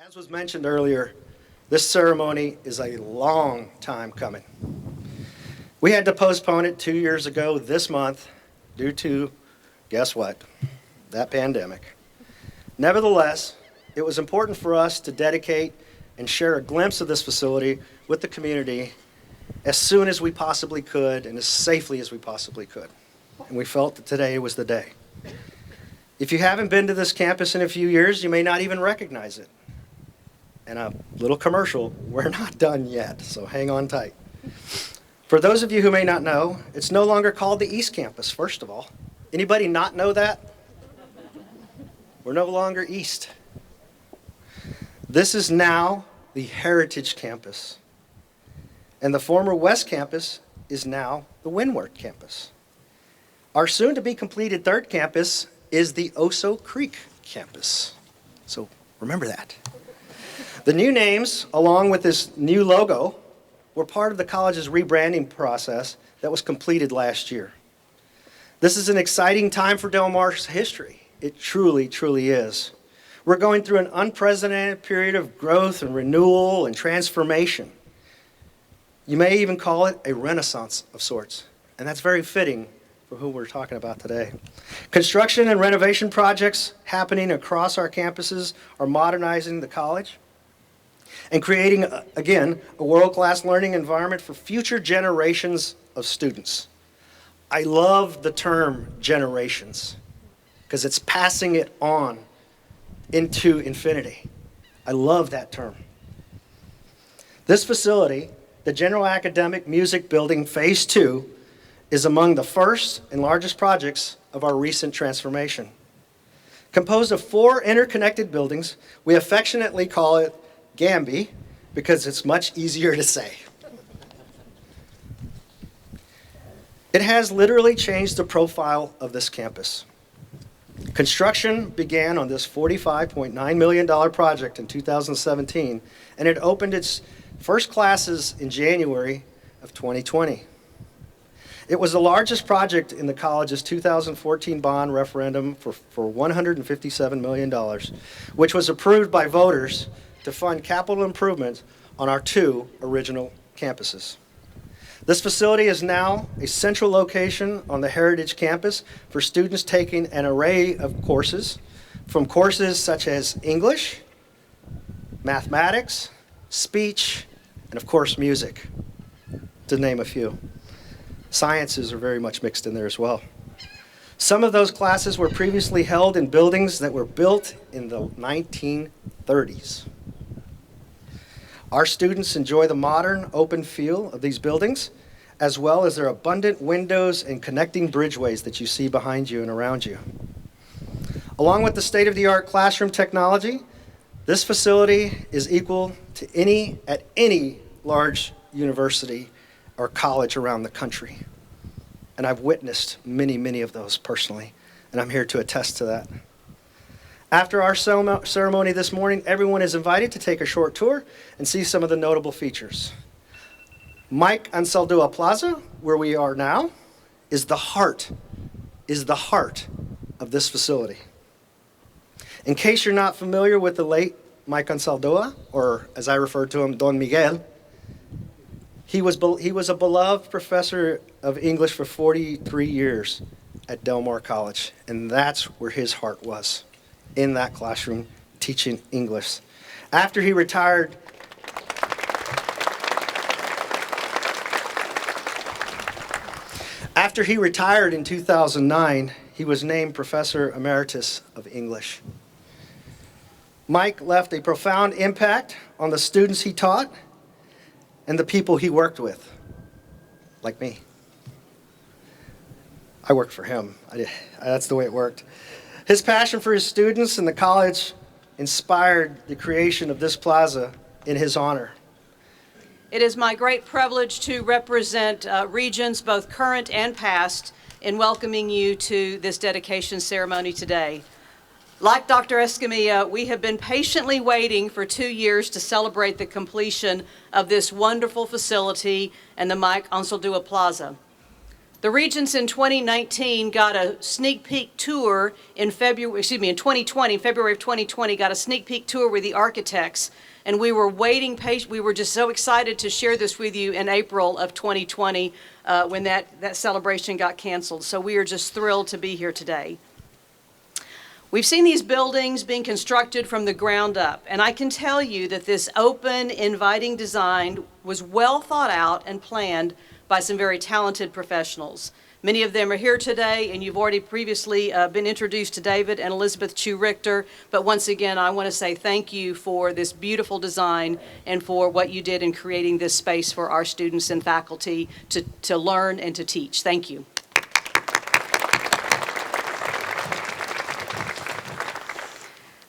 As was mentioned earlier, this ceremony is a long time coming. We had to postpone it 2 years ago this month due to, guess what, that pandemic. Nevertheless, it was important for us to dedicate and share a glimpse of this facility with the community as soon as we possibly could and as safely as we possibly could. And we felt that today was the day. If you haven't been to this campus in a few years, you may not even recognize it. And a little commercial, we're not done yet, so hang on tight. For those of you who may not know, it's no longer called the East Campus, first of all. Anybody not know that? We're no longer East. This is now the Heritage Campus. And the former West Campus is now the Windward Campus. Our soon-to-be-completed third campus is the Oso Creek Campus. So remember that. The new names, along with this new logo, were part of the college's rebranding process that was completed last year. This is an exciting time for Del Mar's history. It truly, truly is. We're going through an unprecedented period of growth and renewal and transformation. You may even call it a renaissance of sorts, and that's very fitting for who we're talking about today. Construction and renovation projects happening across our campuses are modernizing the college and creating, again, a world-class learning environment for future generations of students. I love the term generations because it's passing it on into infinity. I love that term. This facility, the General Academic Music Building Phase 2, is among the first and largest projects of our recent transformation. Composed of 4 interconnected buildings, we affectionately call it Gamby because it's much easier to say. It has literally changed the profile of this campus. Construction began on this $45.9 million project in 2017, and it opened its first classes in January of 2020. It was the largest project in the college's 2014 bond referendum for $157 million, which was approved by voters to fund capital improvements on our 2 original campuses. This facility is now a central location on the Heritage Campus for students taking an array of courses, from courses such as English, mathematics, speech, and of course music, to name a few. Sciences are very much mixed in there as well. Some of those classes were previously held in buildings that were built in the 1930s. Our students enjoy the modern, open feel of these buildings, as well as their abundant windows and connecting bridgeways that you see behind you and around you. Along with the state-of-the-art classroom technology, this facility is equal to any large university or college around the country. And I've witnessed many, many of those personally, and I'm here to attest to that. After our ceremony this morning, everyone is invited to take a short tour and see some of the notable features. Mike Anzaldúa Plaza, where we are now, is the heart of this facility. In case you're not familiar with the late Mike Anzaldúa, or as I refer to him, Don Miguel, he was a beloved professor of English for 43 years at Del Mar College, and that's where his heart was, in that classroom, teaching English. After he retired in 2009, he was named Professor Emeritus of English. Mike left a profound impact on the students he taught and the people he worked with, like me. I worked for him. That's the way it worked. His passion for his students and the college inspired the creation of this plaza in his honor. It is my great privilege to represent Regents, both current and past, in welcoming you to this dedication ceremony today. Like Dr. Escamilla, we have been patiently waiting for 2 years to celebrate the completion of this wonderful facility and the Mike Anzaldúa Plaza. The Regents in 2019 got a sneak peek tour in February of 2020, got a sneak peek tour with the architects, and we were waiting we were just so excited to share this with you in April of 2020 when that celebration got canceled. So we are just thrilled to be here today. We've seen these buildings being constructed from the ground up, and I can tell you that this open, inviting design was well thought out and planned by some very talented professionals. Many of them are here today, and you've already previously been introduced to David and Elizabeth Chu Richter, but once again, I want to say thank you for this beautiful design and for what you did in creating this space for our students and faculty to learn and to teach. Thank you.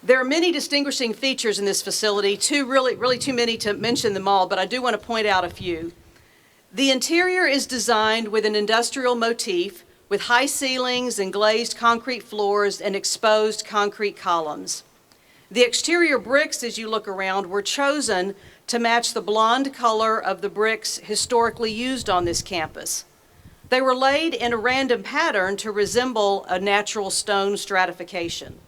There are many distinguishing features in this facility, really too many to mention them all, but I do want to point out a few. The interior is designed with an industrial motif with high ceilings and glazed concrete floors and exposed concrete columns. The exterior bricks, as you look around, were chosen to match the blonde color of the bricks historically used on this campus. They were laid in a random pattern to resemble a natural stone stratification.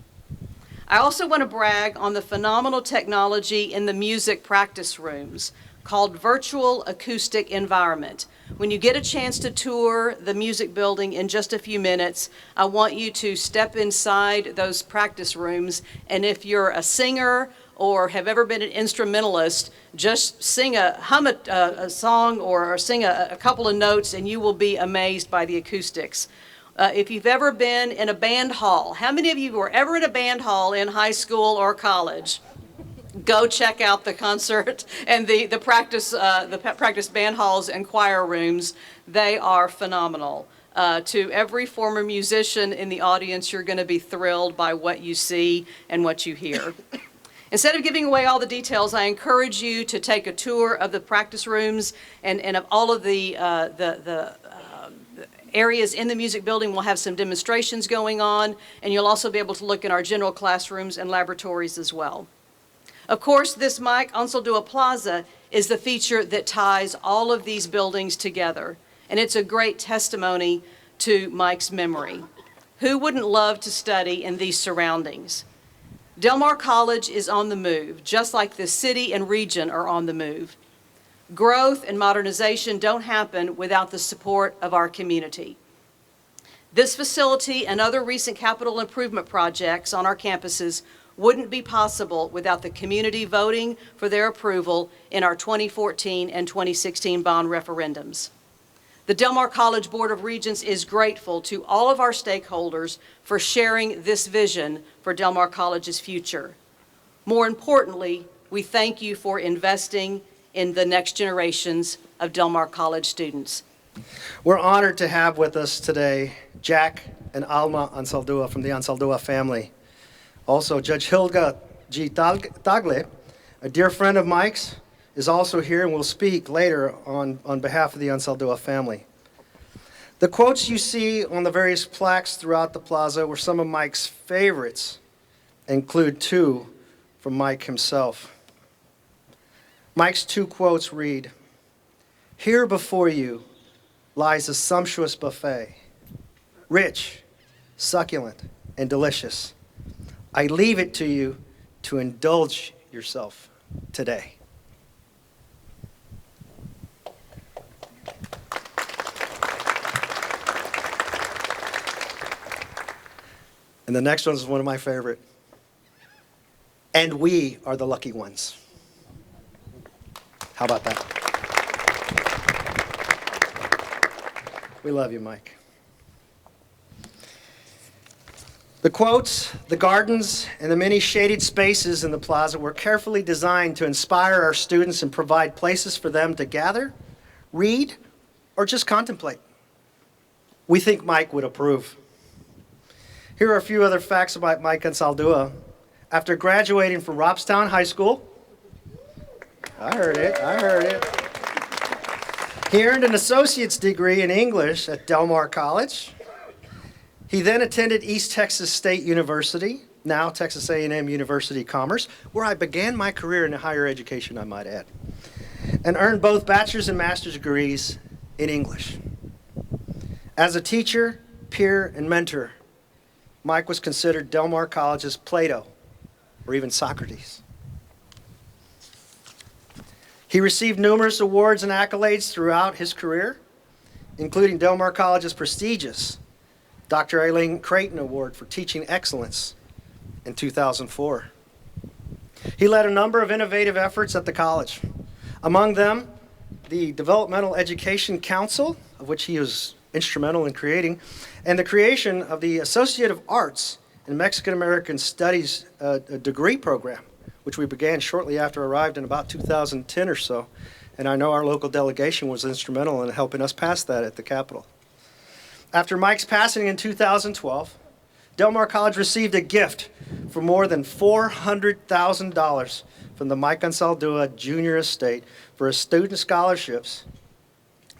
I also want to brag on the phenomenal technology in the music practice rooms, called Virtual Acoustic Environment. When you get a chance to tour the music building in just a few minutes, I want you to step inside those practice rooms, and if you're a singer or have ever been an instrumentalist, just hum a song or sing a couple of notes, and you will be amazed by the acoustics. If you've ever been in a band hall, how many of you were ever in a band hall in high school or college? Go check out the concert and the practice band halls and choir rooms. They are phenomenal. To every former musician in the audience, you're going to be thrilled by what you see and what you hear. Instead of giving away all the details, I encourage you to take a tour of the practice rooms and of all of the areas in the music building. We'll have some demonstrations going on, and you'll also be able to look in our general classrooms and laboratories as well. Of course, this Mike Anzaldúa Plaza is the feature that ties all of these buildings together, and it's a great testimony to Mike's memory. Who wouldn't love to study in these surroundings? Del Mar College is on the move, just like the city and region are on the move. Growth and modernization don't happen without the support of our community. This facility and other recent capital improvement projects on our campuses wouldn't be possible without the community voting for their approval in our 2014 and 2016 bond referendums. The Del Mar College Board of Regents is grateful to all of our stakeholders for sharing this vision for Del Mar College's future. More importantly, we thank you for investing in the next generations of Del Mar College students. We're honored to have with us today Jack and Alma Anzaldúa from the Anzaldúa family. Also, Judge Hilda G. Tagle, a dear friend of Mike's, is also here and will speak later on behalf of the Anzaldúa family. The quotes you see on the various plaques throughout the plaza were some of Mike's favorites, include two from Mike himself. Mike's two quotes read, "Here before you lies a sumptuous buffet, rich, succulent, and delicious. I leave it to you to indulge yourself today." And the next one is one of my favorite. "And we are the lucky ones." How about that? We love you, Mike. The quotes, the gardens, and the many shaded spaces in the plaza were carefully designed to inspire our students and provide places for them to gather, read, or just contemplate. We think Mike would approve. Here are a few other facts about Mike Anzaldúa. After graduating from Robstown High School, I heard it. He earned an associate's degree in English at Del Mar College. He then attended East Texas State University, now Texas A&M University Commerce, where I began my career in higher education, I might add, and earned both bachelor's and master's degrees in English. As a teacher, peer, and mentor, Mike was considered Del Mar College's Plato, or even Socrates. He received numerous awards and accolades throughout his career, including Del Mar College's prestigious Dr. Eileen Creighton Award for Teaching Excellence in 2004. He led a number of innovative efforts at the college. Among them, the Developmental Education Council, of which he was instrumental in creating, and the creation of the Associate of Arts in Mexican American Studies a degree program, which we began shortly after I arrived in about 2010 or so. And I know our local delegation was instrumental in helping us pass that at the Capitol. After Mike's passing in 2012, Del Mar College received a gift for more than $400,000 from the Mike Anzaldúa Junior Estate for his student scholarships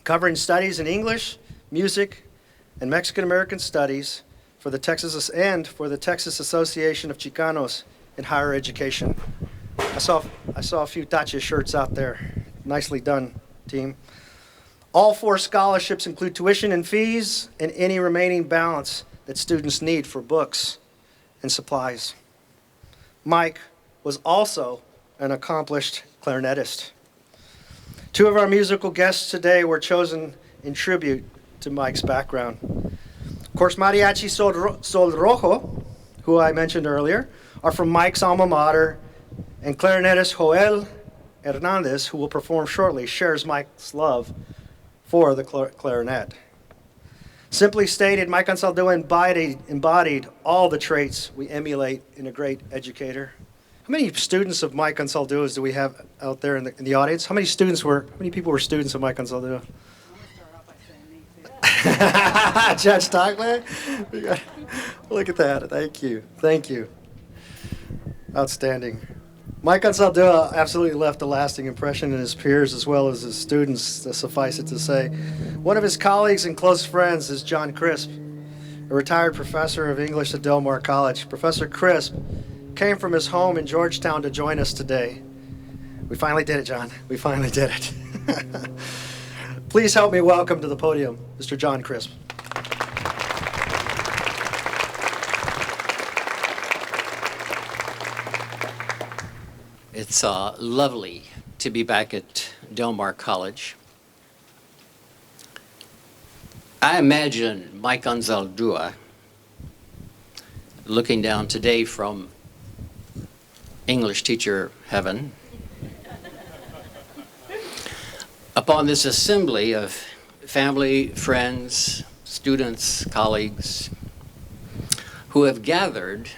covering studies in English, music, and Mexican American Studies for the Texas Association of Chicanos in Higher Education. I saw a few Tache shirts out there. Nicely done, team. All 4 scholarships include tuition and fees and any remaining balance that students need for books and supplies. Mike was also an accomplished clarinetist. 2 of our musical guests today were chosen in tribute to Mike's background. Of course, Mariachi Sol Rojo, who I mentioned earlier, are from Mike's alma mater, and clarinetist Joel Hernandez, who will perform shortly, shares Mike's love for the clarinet. Simply stated, Mike Anzaldúa embodied all the traits we emulate in a great educator. How many students of Mike Anzaldúa's do we have out there in the audience? How many people were students of Mike Anzaldúa? Judge Tagle? Look at that. Thank you. Outstanding. Mike Anzaldúa absolutely left a lasting impression in his peers as well as his students, suffice it to say. One of his colleagues and close friends is John Crisp, a retired professor of English at Del Mar College. Professor Crisp came from his home in Georgetown to join us today. We finally did it, John. We finally did it. Please help me welcome to the podium Mr. John Crisp. It's lovely to be back at Del Mar College. I imagine Mike Anzaldúa looking down today from English teacher heaven upon this assembly of family, friends, students, colleagues who have gathered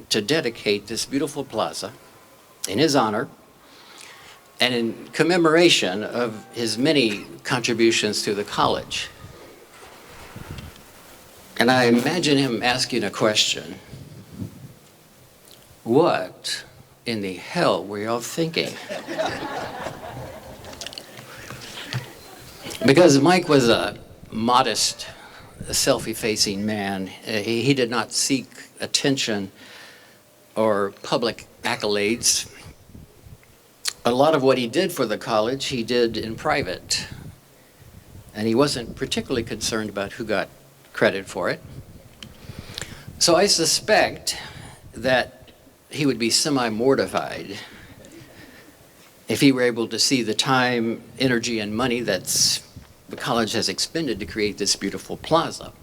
to dedicate this beautiful plaza in his honor and in commemoration of his many contributions to the college. And I imagine him asking a question: what in the hell were y'all thinking? Because Mike was a modest, self-effacing man. He did not seek attention or public accolades. A lot of what he did for the college, he did in private. And he wasn't particularly concerned about who got credit for it. So I suspect that he would be semi-mortified if he were able to see the time, energy, and money that's the college has expended to create this beautiful plaza.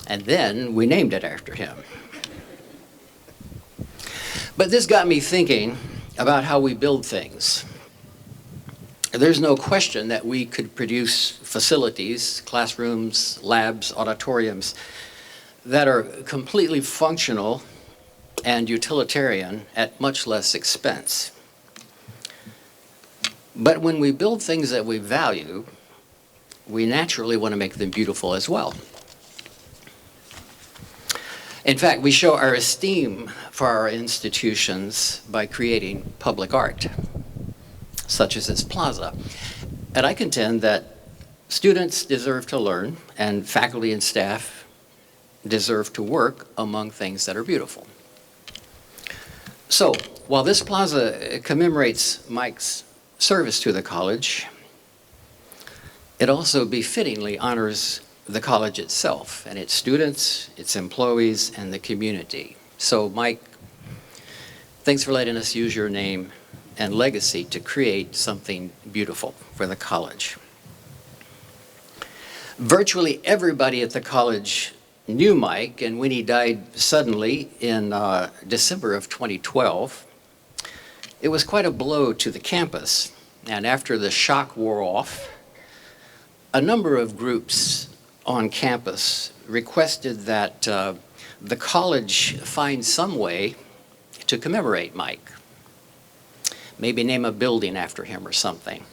And then we named it after him. But this got me thinking about how we build things. There's no question that we could produce facilities, classrooms, labs, auditoriums that are completely functional and utilitarian at much less expense. But when we build things that we value, we naturally want to make them beautiful as well. In fact, we show our esteem for our institutions by creating public art, such as this plaza. And I contend that students deserve to learn, and faculty and staff deserve to work among things that are beautiful. So, while this plaza commemorates Mike's service to the college, it also befittingly honors the college itself and its students, its employees, and the community. So, Mike, thanks for letting us use your name and legacy to create something beautiful for the college. Virtually everybody at the college knew Mike, and when he died suddenly in December of 2012, it was quite a blow to the campus. And after the shock wore off, a number of groups on campus requested that the college find some way to commemorate Mike. Maybe name a building after him or something.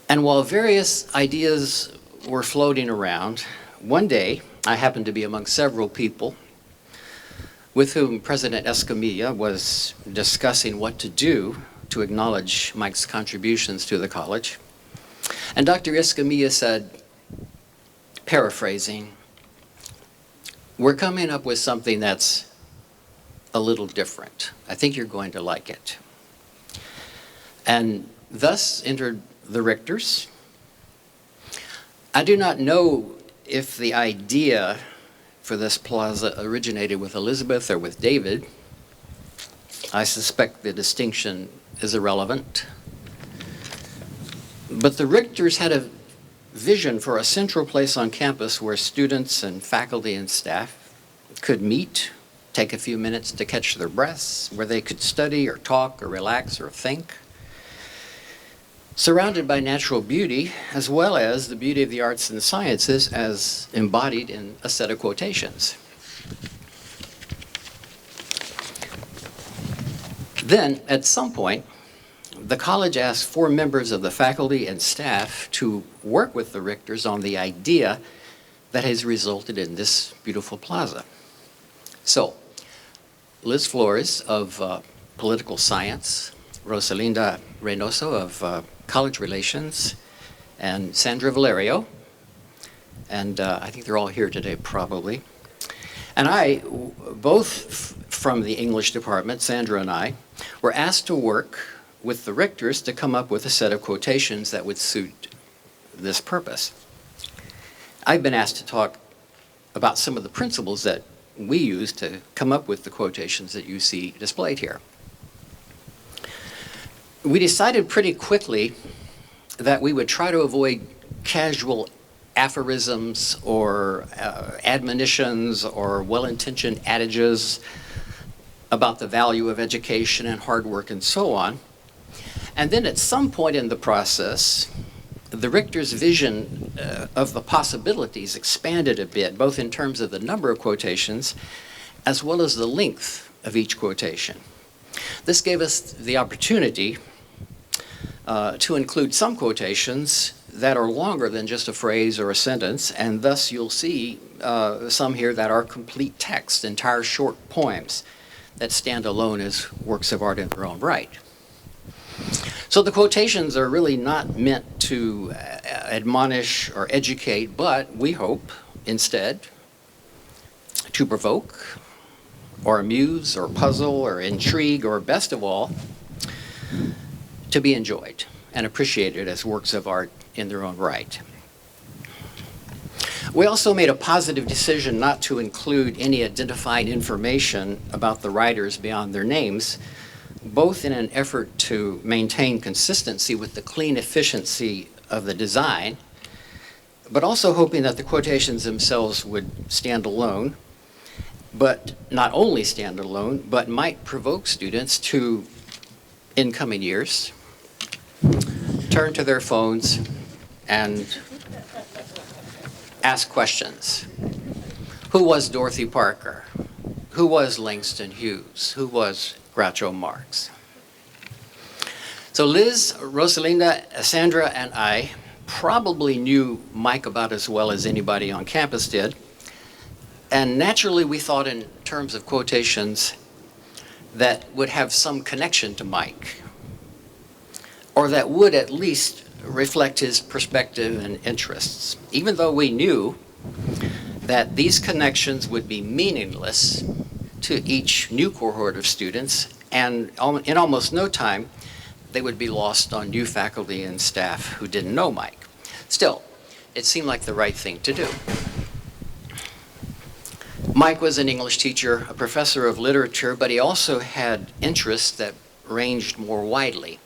And while various ideas were floating around, one day I happened to be among several people with whom President Escamilla was discussing what to do to acknowledge Mike's contributions to the college. And Dr. Escamilla said, paraphrasing, "We're coming up with something that's a little different. I think you're going to like it." And thus entered the Richters. I do not know if the idea for this plaza originated with Elizabeth or with David. I suspect the distinction is irrelevant. But the Richters had a vision for a central place on campus where students and faculty and staff could meet, take a few minutes to catch their breaths, where they could study or talk or relax or think, surrounded by natural beauty, as well as the beauty of the arts and sciences as embodied in a set of quotations. Then, at some point, the college asked 4 members of the faculty and staff to work with the Richters on the idea that has resulted in this beautiful plaza. So, Liz Flores of Political Science, Rosalinda Reynoso of College Relations, and Sandra Valerio, and I think they're all here today probably, and I, both from the English department, Sandra and I, were asked to work with the Richters to come up with a set of quotations that would suit this purpose. I've been asked to talk about some of the principles that we use to come up with the quotations that you see displayed here. We decided pretty quickly that we would try to avoid casual aphorisms or admonitions or well-intentioned adages about the value of education and hard work and so on. And then at some point in the process, the Richters' vision of the possibilities expanded a bit, both in terms of the number of quotations as well as the length of each quotation. This gave us the opportunity to include some quotations that are longer than just a phrase or a sentence, and thus you'll see some here that are complete text, entire short poems that stand alone as works of art in their own right. So the quotations are really not meant to admonish or educate, but we hope instead to provoke or amuse or puzzle or intrigue, or best of all, to be enjoyed and appreciated as works of art in their own right. We also made a positive decision not to include any identifying information about the writers beyond their names, both in an effort to maintain consistency with the clean efficiency of the design, but also hoping that the quotations themselves would stand alone, but not only stand alone, but might provoke students to, in coming years, turn to their phones and ask questions. Who was Dorothy Parker? Who was Langston Hughes? Who was Groucho Marx? So Liz, Rosalinda, Sandra, and I probably knew Mike about as well as anybody on campus did. And naturally, we thought in terms of quotations that would have some connection to Mike, or that would at least reflect his perspective and interests, even though we knew that these connections would be meaningless to each new cohort of students, and in almost no time, they would be lost on new faculty and staff who didn't know Mike. Still, it seemed like the right thing to do. Mike was an English teacher, a professor of literature, but he also had interests that ranged more widely.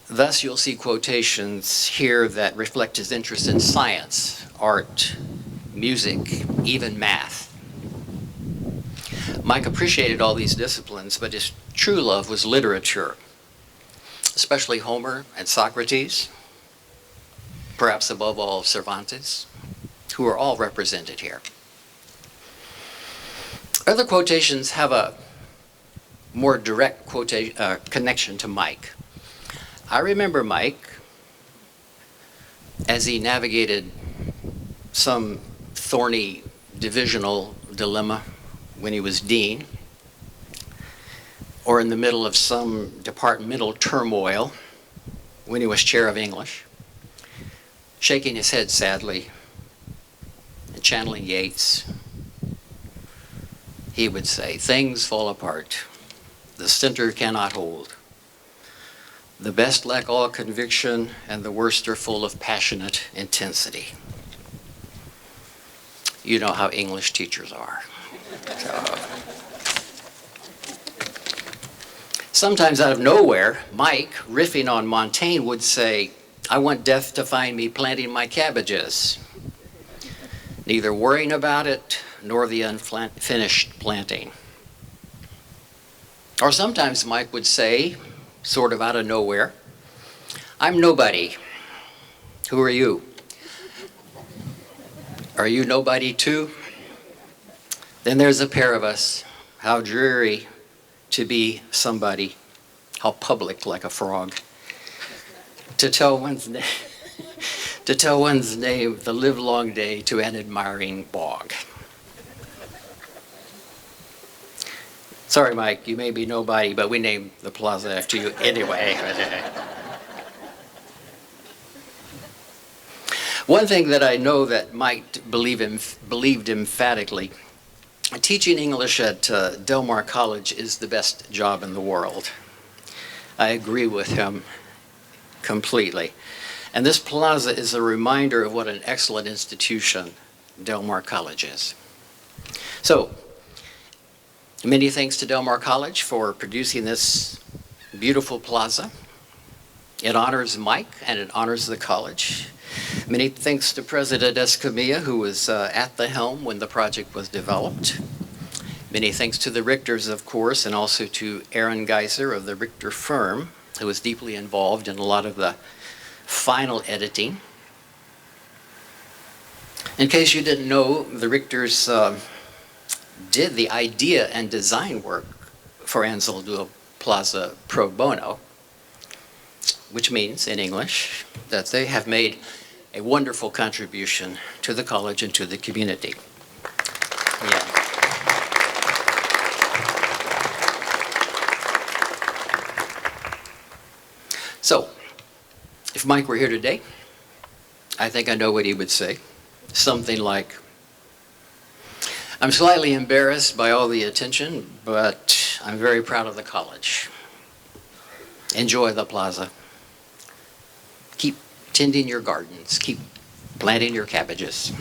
Thus, you'll see quotations here that reflect his interest in science, art, music, even math. Mike appreciated all these disciplines, but his true love was literature, especially Homer and Socrates, perhaps above all Cervantes, who are all represented here. Other quotations have a more direct connection to Mike. I remember Mike as he navigated some thorny divisional dilemma when he was dean, or in the middle of some departmental turmoil when he was chair of English, shaking his head sadly and channeling Yeats. He would say, "Things fall apart. The center cannot hold. The best lack all conviction, and the worst are full of passionate intensity." You know how English teachers are. Sometimes out of nowhere, Mike, riffing on Montaigne, would say, "I want death to find me planting my cabbages, neither worrying about it nor the unfinished planting." Or sometimes Mike would say, sort of out of nowhere, "I'm nobody. Who are you? Are you nobody too? Then there's a pair of us. How dreary to be somebody. How public like a frog. To tell one's name, to tell one's name the livelong day to an admiring bog." Sorry, Mike, you may be nobody, but we named the plaza after you anyway. One thing that I know that Mike believed emphatically, teaching English at Del Mar College is the best job in the world. I agree with him completely. And this plaza is a reminder of what an excellent institution Del Mar College is. So, many thanks to Del Mar College for producing this beautiful plaza. It honors Mike and it honors the college. Many thanks to President Escamilla, who was at the helm when the project was developed. Many thanks to the Richters, of course, and also to Aaron Geiser of the Richter firm, who was deeply involved in a lot of the final editing. In case you didn't know, the Richters did the idea and design work for Anzaldúa Plaza pro bono, which means, in English, that they have made a wonderful contribution to the college and to the community. Yeah. So, if Mike were here today, I think I know what he would say. Something like, "I'm slightly embarrassed by all the attention, but I'm very proud of the college. Enjoy the plaza. Keep tending your gardens. Keep planting your cabbages."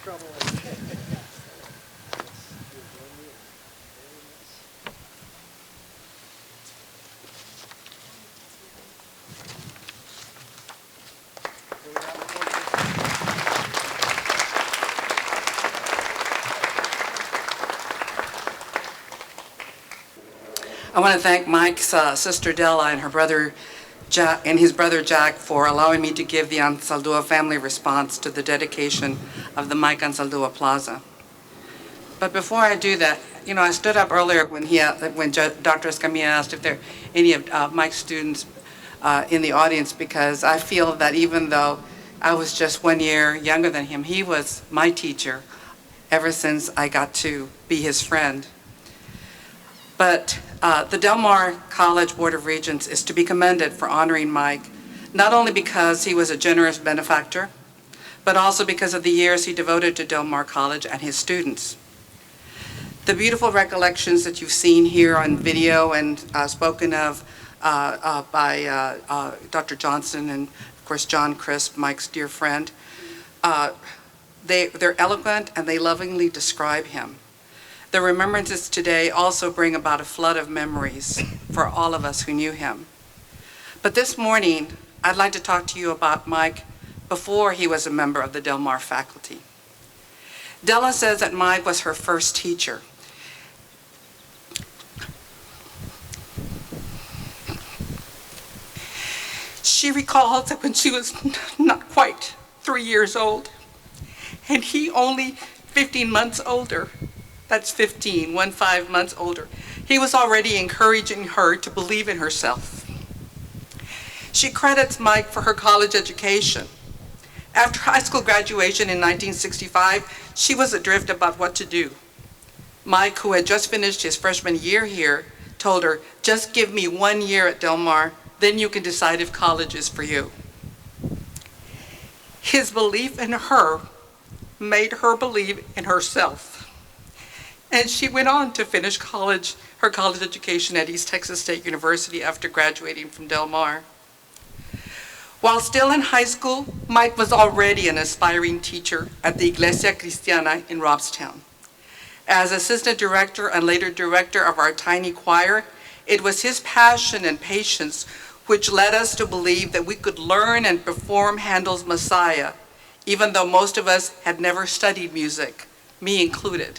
I want to thank Mike's sister Della and her brother Jack and his brother Jack for allowing me to give the Anzaldúa family response to the dedication of the Mike Anzaldúa Plaza. But before I do that, you know, I stood up earlier when Dr. Escamilla asked if there are any of Mike's students in the audience, because I feel that even though I was just 1 year younger than him, he was my teacher ever since I got to be his friend. But the Del Mar College Board of Regents is to be commended for honoring Mike, not only because he was a generous benefactor, but also because of the years he devoted to Del Mar College and his students. The beautiful recollections that you've seen here on video and spoken of by Dr. Johnson and, of course, John Crisp, Mike's dear friend, they're eloquent and they lovingly describe him. The remembrances today also bring about a flood of memories for all of us who knew him. But this morning, I'd like to talk to you about Mike before he was a member of the Del Mar faculty. Della says that Mike was her first teacher. She recalls that when she was not quite 3 years old, and he only 15 months older, that's 15 months older, he was already encouraging her to believe in herself. She credits Mike for her college education. After high school graduation in 1965, she was adrift about what to do. Mike, who had just finished his freshman year here, told her, "Just give me 1 year at Del Mar, then you can decide if college is for you." His belief in her made her believe in herself. And she went on to finish college, her college education at East Texas State University after graduating from Del Mar. While still in high school, Mike was already an aspiring teacher at the Iglesia Cristiana in Robstown. As assistant director and later director of our tiny choir, it was his passion and patience which led us to believe that we could learn and perform Handel's Messiah, even though most of us had never studied music, me included.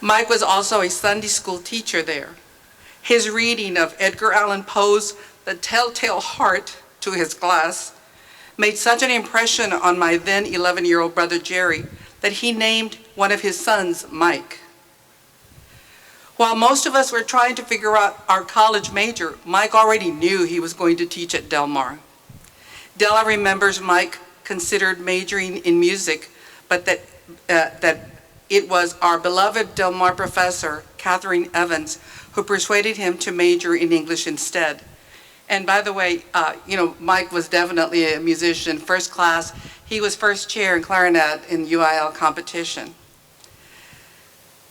Mike was also a Sunday school teacher there. His reading of Edgar Allan Poe's The Telltale Heart to his class made such an impression on my then 11-year-old brother Jerry that he named one of his sons Mike. While most of us were trying to figure out our college major, Mike already knew he was going to teach at Del Mar. Della remembers Mike considered majoring in music, but that it was our beloved Del Mar professor, Catherine Evans, who persuaded him to major in English instead. And by the way, Mike was definitely a musician, first class. He was first chair in clarinet in UIL competition.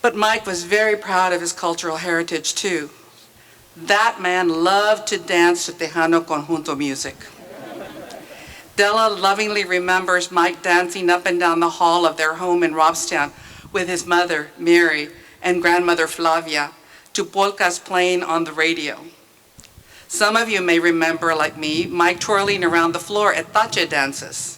But Mike was very proud of his cultural heritage too. That man loved to dance to Tejano Conjunto music. Della lovingly remembers Mike dancing up and down the hall of their home in Robstown with his mother, Mary, and grandmother, Flavia, to polkas playing on the radio. Some of you may remember, like me, Mike twirling around the floor at tache dances.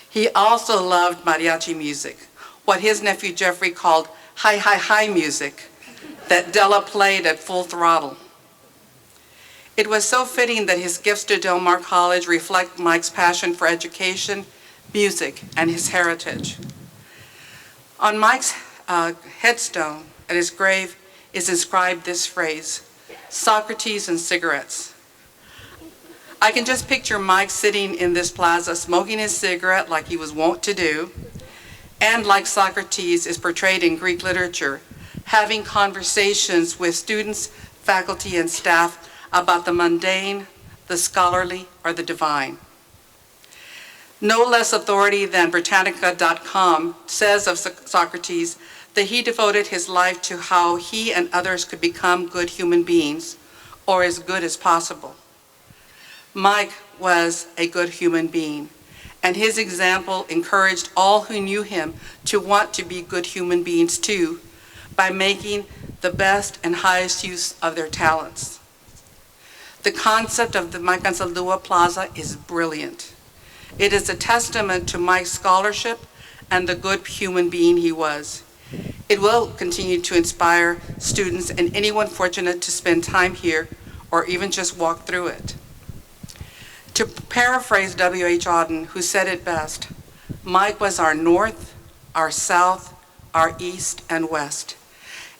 He also loved mariachi music, what his nephew Jeffrey called hi, hi, hi music, that Della played at full throttle. It was so fitting that his gifts to Del Mar College reflect Mike's passion for education, music, and his heritage. On Mike's headstone at his grave is inscribed this phrase, "Socrates and cigarettes." I can just picture Mike sitting in this plaza smoking his cigarette like he was wont to do, and like Socrates is portrayed in Greek literature, having conversations with students, faculty, and staff about the mundane, the scholarly, or the divine. No less authority than Britannica.com says of Socrates that he devoted his life to how he and others could become good human beings, or as good as possible. Mike was a good human being, and his example encouraged all who knew him to want to be good human beings too, by making the best and highest use of their talents. The concept of the Mike Anzaldúa Plaza is brilliant. It is a testament to Mike's scholarship and the good human being he was. It will continue to inspire students and anyone fortunate to spend time here or even just walk through it. To paraphrase W.H. Auden, who said it best, Mike was our north, our south, our east, and west,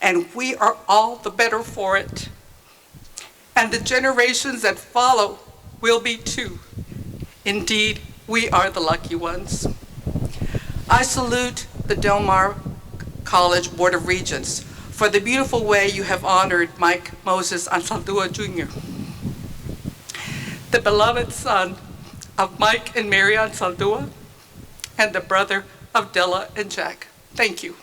and we are all the better for it. And the generations that follow will be too. Indeed, we are the lucky ones. I salute the Del Mar College Board of Regents for the beautiful way you have honored Mike Moses Anzaldúa Jr., the beloved son of Mike and Mary Anzaldúa, and the brother of Della and Jack. Thank you.